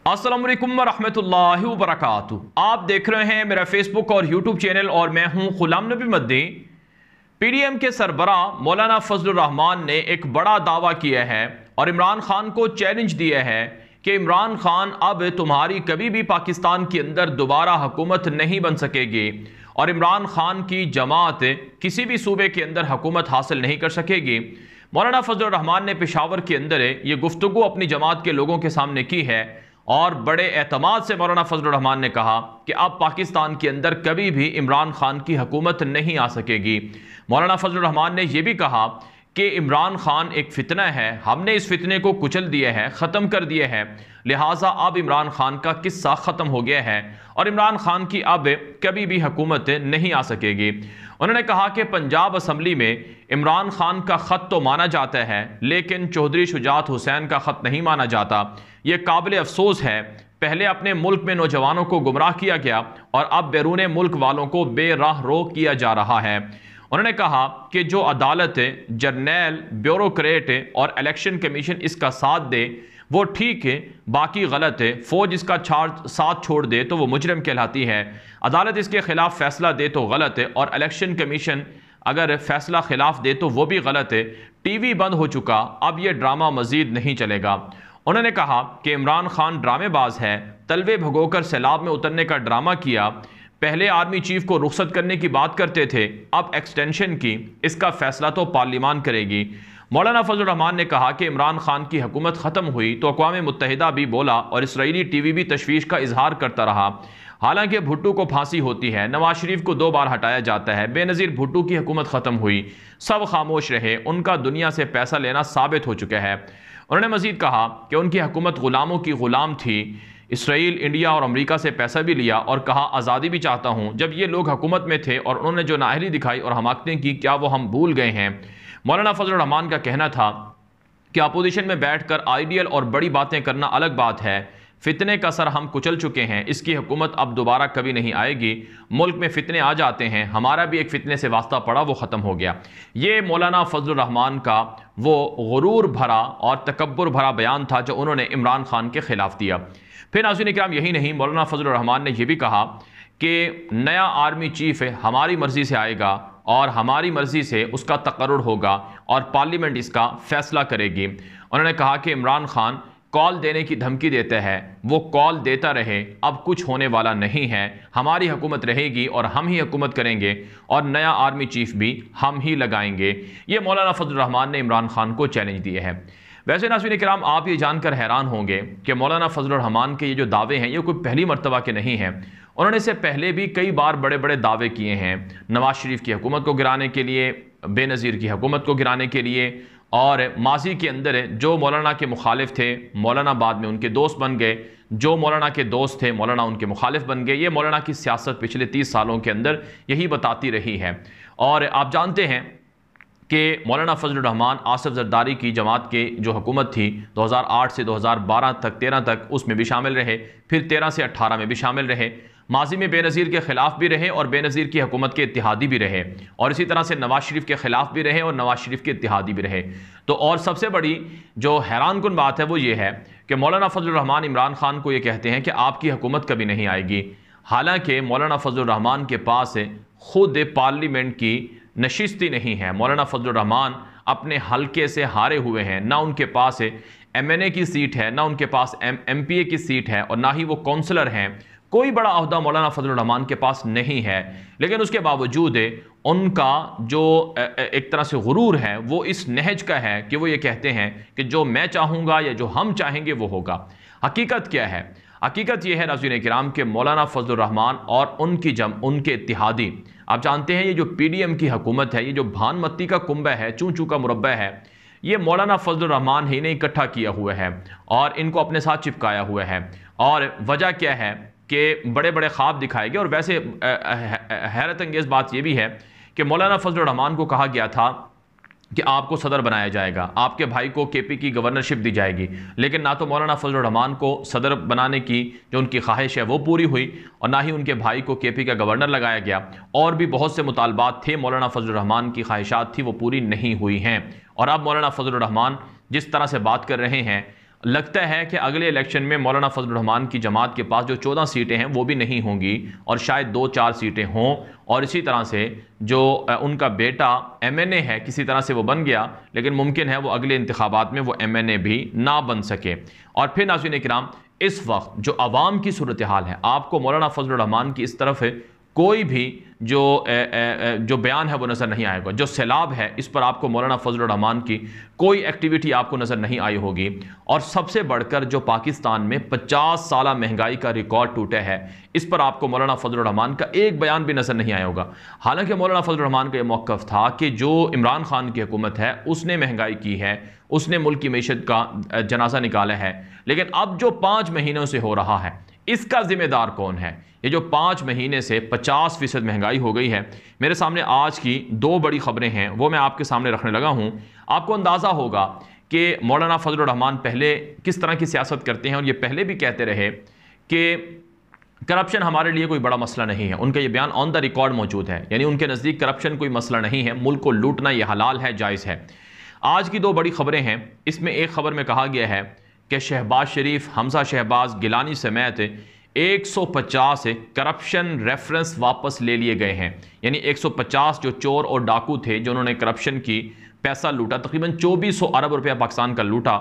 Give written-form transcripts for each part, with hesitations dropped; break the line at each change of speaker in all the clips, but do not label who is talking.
अस्सलाम वालेकुम रहमतुल्लाहि व बरकातुहू। आप देख रहे हैं मेरा फेसबुक और यूट्यूब चैनल और मैं हूं गुलाम नबी मद्दी। पीडीएम के सरबरा मौलाना फजलुर रहमान ने एक बड़ा दावा किया है और इमरान खान को चैलेंज दिया है कि इमरान खान अब तुम्हारी कभी भी पाकिस्तान के अंदर दोबारा हुकूमत नहीं बन सकेगी और इमरान खान की जमात किसी भी सूबे के अंदर हुकूमत हासिल नहीं कर सकेगी। मौलाना फजलुर रहमान ने पेशावर के अंदर ये गुफ्तगू अपनी जमात के लोगों के सामने की है और बड़े एतमाद से मौलाना फजलुर रहमान ने कहा कि अब पाकिस्तान के अंदर कभी भी इमरान खान की हुकूमत नहीं आ सकेगी। मौलाना फजलुर रहमान ने यह भी कहा कि इमरान खान एक फितना है, हमने इस फितने को कुचल दिया है, ख़त्म कर दिया है, लिहाजा अब इमरान खान का किस्सा ख़त्म हो गया है और इमरान खान की अब कभी भी हुकूमत नहीं आ सकेगी। उन्होंने कहा कि पंजाब असम्बली में इमरान खान का ख़त तो माना जाता है लेकिन चौधरी शुजात हुसैन का ख़त नहीं माना जाता। ये काबिल अफसोस है, पहले अपने मुल्क में नौजवानों को गुमराह किया गया और अब बैरून मुल्क वालों को बेराह रो किया जा रहा है। उन्होंने कहा कि जो अदालत, जर्नैल, ब्यूरोक्रेट और इलेक्शन कमीशन इसका साथ दे वो ठीक है, बाकी गलत है। फौज इसका साथ छोड़ दे तो वो मुजरिम कहलाती है, अदालत इसके खिलाफ फैसला दे तो गलत है और इलेक्शन कमीशन अगर फैसला खिलाफ दे तो वो भी गलत है। टीवी बंद हो चुका, अब ये ड्रामा मजीद नहीं चलेगा। उन्होंने कहा कि इमरान खान ड्रामेबाज है, तलवे भगोकर सैलाब में उतरने का ड्रामा किया, पहले आर्मी चीफ को रुखसत करने की बात करते थे, अब एक्सटेंशन की, इसका फैसला तो पार्लियामान करेगी। मौलाना फजलुर रहमान ने कहा कि इमरान खान की हुकूमत ख़त्म हुई तो अक़वाम मुत्तहिदा भी बोला और इसराइली टीवी भी तशवीश का इजहार करता रहा। हालांकि भुट्टो को फांसी होती है, नवाज शरीफ को 2 बार हटाया जाता है, बेनज़ीर भुट्टो की हुकूमत ख़त्म हुई, सब खामोश रहे, उनका दुनिया से पैसा लेना साबित हो चुका है। उन्होंने मज़ीद कहा कि उनकी हुकूमत ग़ुलामों की ग़ुलाम थी, इसराइल, इंडिया और अमेरिका से पैसा भी लिया और कहा आज़ादी भी चाहता हूँ। जब ये लोग हुकूमत में थे और उन्होंने जो नाअहली दिखाई और हमाकतें की, क्या वो हम भूल गए हैं? मौलाना फजलुर रहमान का कहना था कि अपोजिशन में बैठकर आइडियल और बड़ी बातें करना अलग बात है, फितने का सर हम कुचल चुके हैं, इसकी हुकूमत अब दोबारा कभी नहीं आएगी। मुल्क में फितने आ जाते हैं, हमारा भी एक फितने से वास्ता पड़ा, वो ख़त्म हो गया। ये मौलाना फजलुर रहमान का वो गुरूर भरा और तकब्बुर भरा बयान था जो उन्होंने इमरान खान के ख़िलाफ़ दिया। फिर नाज़रीन इकराम, यही नहीं, मौलाना फजलुर रहमान ने यह भी कहा कि नया आर्मी चीफ हमारी मर्ज़ी से आएगा और हमारी मर्ज़ी से उसका तकर्रुर होगा और पार्लियामेंट इसका फ़ैसला करेगी। उन्होंने कहा कि इमरान खान कॉल देने की धमकी देता है, वो कॉल देता रहे, अब कुछ होने वाला नहीं है, हमारी हुकूमत रहेगी और हम ही हुकूमत करेंगे और नया आर्मी चीफ भी हम ही लगाएंगे। ये मौलाना फजलुर रहमान ने इमरान खान को चैलेंज दिया है। वैसे नाज़रीन किराम, आप ये जानकर हैरान होंगे कि मौलाना फजलुर रहमान के ये जो दावे हैं ये कोई पहली मरतबा के नहीं हैं। उन्होंने इससे पहले भी कई बार बड़े बड़े दावे किए हैं, नवाज शरीफ की हुकूमत को गिराने के लिए, बेनज़ीर की हुकूमत को गिराने के लिए, और माजी के अंदर जो मौलाना के मुखालिफ थे मौलाना बाद में उनके दोस्त बन गए, जो मौलाना के दोस्त थे मौलाना उनके मुखालिफ बन गए। ये मौलाना की सियासत पिछले 30 सालों के अंदर यही बताती रही है। और आप जानते हैं कि मौलाना फजलुर रहमान आसिफ जरदारी की जमात के जो हुकूमत थी 2008 से 2012 तक 13 तक उसमें भी शामिल रहे, फिर 13 से 18 में भी शामिल रहे, माजी में बेनज़ीर के ख़िलाफ़ भी रहे और बेनज़ीर की हुकूमत के इत्तिहादी भी रहे, और इसी तरह से नवाज शरीफ के ख़िलाफ़ भी रहे और नवाज शरीफ के इत्तिहादी भी रहे। तो और सबसे बड़ी जो हैरान कुन बात है वो ये है कि मौलाना फजलुर रहमान इमरान खान को ये कहते हैं कि आपकी हुकूमत कभी नहीं आएगी। हालांकि मौलाना फजलुर रहमान के पास खुद पार्लियामेंट की नशिस्ती नहीं है। मौलाना फजलुर रहमान अपने हलके से हारे हुए हैं, ना उनके पास MNA की सीट है, ना उनके पास MPA की सीट है और ना ही वो काउंसलर हैं। कोई बड़ा अहदा मौलाना फजलुर रहमान के पास नहीं है, लेकिन उसके बावजूद उनका जो एक तरह से गुरूर है वो इस नहज का है कि वो ये कहते हैं कि जो मैं चाहूँगा या जो हम चाहेंगे वो होगा। हकीकत क्या है? हकीकत यह है नाज़रीन किराम कि मौलाना फजलुर रहमान और उनके इत्तिहादी, आप जानते हैं ये जो PDM की हुकूमत है, ये जो भानमत्ती का कुंबा है, चूं चूं का मुरब्बा है, ये मौलाना फजलुर रहमान ही ने इकट्ठा किया हुआ है और इनको अपने साथ चिपकाया हुआ है। और वजह क्या है कि बड़े बड़े ख्वाब दिखाए गए। और वैसे हैरत अंगेज़ बात यह भी है कि मौलाना फजलुर रहमान को कहा गया था कि आपको सदर बनाया जाएगा, आपके भाई को KP की गवर्नरशिप दी जाएगी, लेकिन ना तो मौलाना फजलुर रहमान को सदर बनाने की जो उनकी ख्वाहिश है वो पूरी हुई और ना ही उनके भाई को KP का गवर्नर लगाया गया। और भी बहुत से मुतालबात थे, मौलाना फजलुर रहमान की ख्वाहिशात थी, वो पूरी नहीं हुई हैं। और अब मौलाना फजलुर रहमान जिस तरह से बात कर रहे हैं, लगता है कि अगले इलेक्शन में मौलाना फजलुर रहमान की जमात के पास जो 14 सीटें हैं वो भी नहीं होंगी और शायद 2-4 सीटें हों, और इसी तरह से जो उनका बेटा MNA है किसी तरह से वो बन गया, लेकिन मुमकिन है वो अगले इंतखाबात में वो MNA भी ना बन सके। और फिर नाज़रीन किराम, इस वक्त जो अवाम की सूरत हाल है, आपको मौलाना फजलुर रहमान की इस तरफ कोई भी जो बयान है वो नज़र नहीं आएगा। जो सैलाब है इस पर आपको मौलाना फजलुर रहमान की कोई एक्टिविटी आपको नज़र नहीं आई होगी। और सबसे बढ़कर जो पाकिस्तान में 50 साल महंगाई का रिकॉर्ड टूटा है, इस पर आपको मौलाना फजलुर रहमान का एक बयान भी नज़र नहीं आया होगा। हालांकि मौलाना फजलुर रहमान का यह मौक़िफ़ था कि जो इमरान खान की हुकूमत है उसने महंगाई की है, उसने मुल्क की मीशत का जनाजा निकाला है, लेकिन अब जो 5 महीनों से हो रहा है इसका जिम्मेदार कौन है? ये जो 5 महीने से 50% महंगाई हो गई है। मेरे सामने आज की 2 बड़ी खबरें हैं, वो मैं आपके सामने रखने लगा हूं। आपको अंदाज़ा होगा कि मौलाना फजलुर रहमान पहले किस तरह की सियासत करते हैं, और ये पहले भी कहते रहे कि करप्शन हमारे लिए कोई बड़ा मसला नहीं है। उनका ये बयान ऑन द रिकॉर्ड मौजूद है, यानी उनके नज़दीक करप्शन कोई मसला नहीं है, मुल्क को लूटना ये हलाल है, जायज़ है। आज की 2 बड़ी खबरें हैं। इसमें एक खबर में कहा गया है कि शहबाज शरीफ, हमजा शहबाज, गिलानी समेत 150 करप्शन रेफरेंस वापस ले लिए गए हैं। यानी 150 जो चोर और डाकू थे जिन्होंने करप्शन की पैसा लूटा, तकरीबन 2400 अरब रुपया पाकिस्तान का लूटा,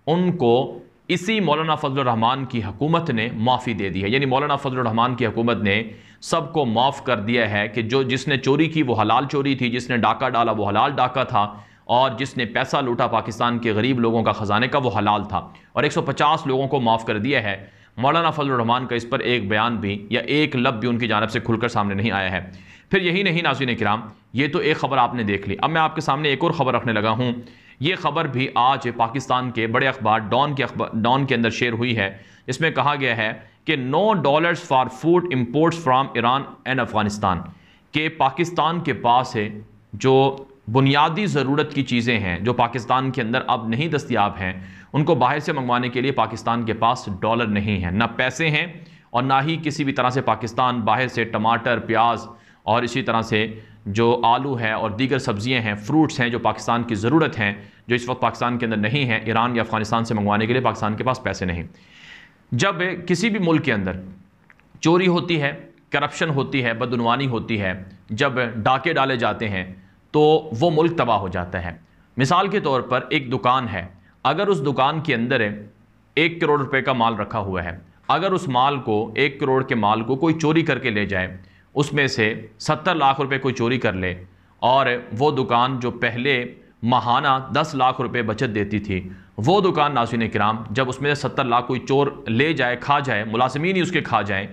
उनको इसी मौलाना फजलुर रहमान की हुकूमत ने माफ़ी दे दी है। यानी मौलाना फजलुर रहमान की हुकूमत ने सबको माफ़ कर दिया है कि जिसने चोरी की वो हलाल चोरी थी, जिसने डाका डाला वो हलाल डाका था, और जिसने पैसा लूटा पाकिस्तान के गरीब लोगों का ख़जाने का वो हलाल था। और 150 लोगों को माफ़ कर दिया है। मौलाना फजलुर रहमान का इस पर एक बयान भी या एक लब भी उनकी जानिब से खुलकर सामने नहीं आया है। फिर यही नहीं नाज़रीन किराम, ये तो एक खबर आपने देख ली। अब मैं आपके सामने एक और ख़बर रखने लगा हूँ। ये खबर भी आज पाकिस्तान के बड़े अखबार डॉन के अंदर शेयर हुई है। इसमें कहा गया है कि $9 for food imports from Iran and Afghanistan, के पाकिस्तान के पास है जो बुनियादी ज़रूरत की चीज़ें हैं जो पाकिस्तान के अंदर अब नहीं दस्तयाब हैं, उनको बाहर से मंगवाने के लिए पाकिस्तान के पास डॉलर नहीं है, ना पैसे हैं, और ना ही किसी भी तरह से पाकिस्तान बाहर से टमाटर, प्याज और इसी तरह से जो आलू है और दीगर सब्जियां हैं, फ्रूट्स हैं जो पाकिस्तान की ज़रूरत हैं, जो इस वक्त पाकिस्तान के अंदर नहीं है, ईरान या अफगानिस्तान से मंगवाने के लिए पाकिस्तान के पास पैसे नहीं। जब किसी भी मुल्क के अंदर चोरी होती है, करप्शन होती है, बदउनवानी होती है, जब डाके डाले जाते हैं तो वो मुल्क तबाह हो जाता है। मिसाल के तौर पर एक दुकान है, अगर उस दुकान के अंदर 1 करोड़ रुपए का माल रखा हुआ है, अगर उस माल को 1 करोड़ के माल को कोई चोरी करके ले जाए, उसमें से 70 लाख रुपए कोई चोरी कर ले, और वो दुकान जो पहले माहाना 10 लाख रुपए बचत देती थी, वो दुकान नाज़रीन किराम जब उसमें से 70 लाख कोई चोर ले जाए, खा जाए, मुलाजिमीन ही उसके खा जाए,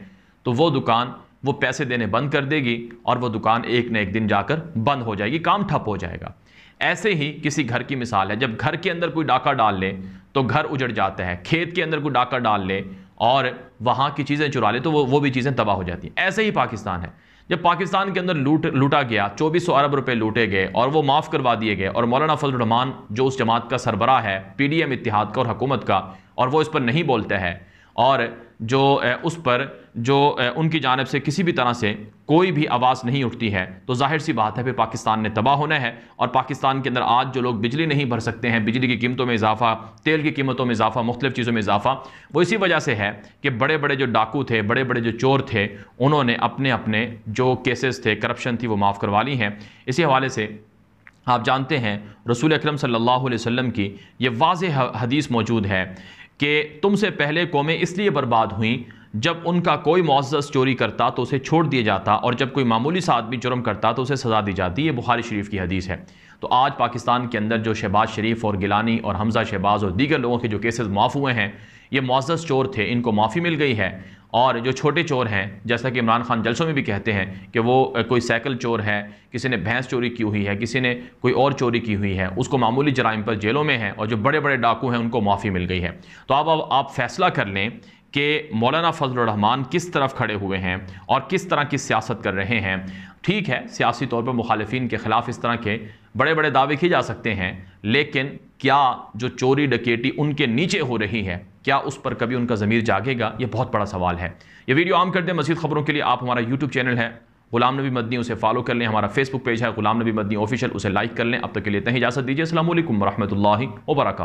तो वो दुकान वो पैसे देने बंद कर देगी और वो दुकान एक न एक दिन जाकर बंद हो जाएगी, काम ठप हो जाएगा। ऐसे ही किसी घर की मिसाल है, जब घर के अंदर कोई डाका डाल ले तो घर उजड़ जाता है, खेत के अंदर कोई डाका डाल ले और वहाँ की चीज़ें चुरा ले तो वो भी चीज़ें तबाह हो जाती हैं। ऐसे ही पाकिस्तान है, जब पाकिस्तान के अंदर लूटा गया, 2400 अरब रुपए लूटे गए और वो माफ़ करवा दिए गए, और मौलाना फजलुर रहमान जो उस जमात का सरबराह है, PDM इत्तिहाद का और हुकूमत का, और वो इस पर नहीं बोलता है, और जो उस पर जो उनकी जानिब से किसी भी तरह से कोई भी आवाज़ नहीं उठती है, तो जाहिर सी बात है फिर पाकिस्तान ने तबाह होना है। और पाकिस्तान के अंदर आज जो लोग बिजली नहीं भर सकते हैं, बिजली की कीमतों में इजाफा, तेल की कीमतों में इजाफा, मुख्तलिफ चीज़ों में इजाफा, वो इसी वजह से है कि बड़े बड़े जो डाकू थे, बड़े बड़े जो चोर थे, उन्होंने अपने अपने जो केसेस थे, करप्शन थी, वो माफ़ करवा ली हैं। इसी हवाले से आप जानते हैं रसूल अकरम सल्लल्लाहु अलैहि वसल्लम की ये वाज़ेह हदीस मौजूद है कि तुमसे पहले कौमें इसलिए बर्बाद हुई जब उनका कोई मुअज़्ज़ज़ चोरी करता तो उसे छोड़ दिया जाता, और जब कोई मामूली सा आदमी जुर्म करता तो उसे सज़ा दी जाती। ये बुखारी शरीफ की हदीस है। तो आज पाकिस्तान के अंदर जो शहबाज शरीफ और गिलानी और हमजा शहबाज और दीगर लोगों के जो केसेस माफ़ हुए हैं, ये मुअज़्ज़ज़ चोर थे, इनको माफ़ी मिल गई है। और जो छोटे चोर हैं, जैसा कि इमरान खान जलसों में भी कहते हैं कि वो कोई साइकिल चोर है, किसी ने भैंस चोरी की हुई है, किसी ने कोई और चोरी की हुई है, उसको मामूली जराइम पर जेलों में है, और जो बड़े बड़े डाकू हैं उनको माफ़ी मिल गई है। तो अब आप फैसला कर लें कि मौलाना फजलुर रहमान किस तरफ खड़े हुए हैं और किस तरह की सियासत कर रहे हैं। ठीक है, सियासी तौर पर मुखालिफिन के ख़िलाफ़ इस तरह के बड़े बड़े दावे किए जा सकते हैं, लेकिन क्या जो चोरी डकैती उनके नीचे हो रही है, क्या उस पर कभी उनका ज़मीर जागेगा? ये बहुत बड़ा सवाल है। ये वीडियो आम कर दें। मज़ीद खबरों के लिए आप हमारा यूट्यूब चैनल है गुलाम नबी मदनी, उसे फॉलो कर लें। हमारा फेसबुक पेज है गुलाम नबी मदनी ऑफिशियल, उसे लाइक कर लें। अब तक के लिए इतना ही इजाज़त दीजिए। अस्सलामु अलैकुम व रहमतुल्लाहि व बरकातहू।